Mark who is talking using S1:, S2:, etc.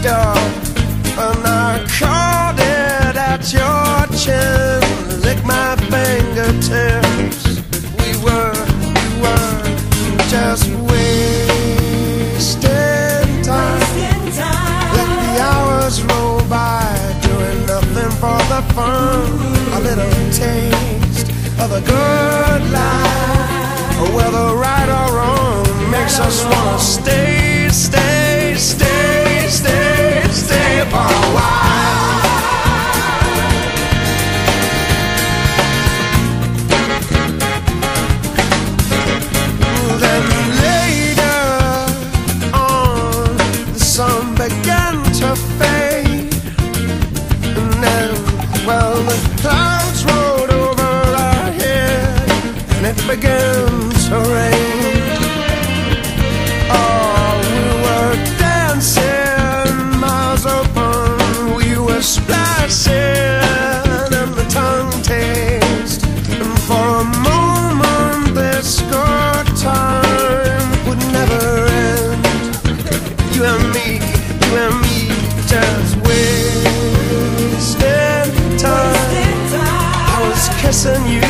S1: door, and I caught it at your chin, licked my fingertips. We were just wasting time. Let the hours roll by, doing nothing for the fun. A little taste of a good life, whether right or wrong, makes us wanna stay, stay, stay, stay, stay for a while. Then later on, the sun began to fade, and then, well, the clouds rolled over our head, and it began to rain. Oh, we were dancing, mouths open, we were splashing in the tongue taste, and for a moment this good time would never end. You and me, just wasting time. I was kissing you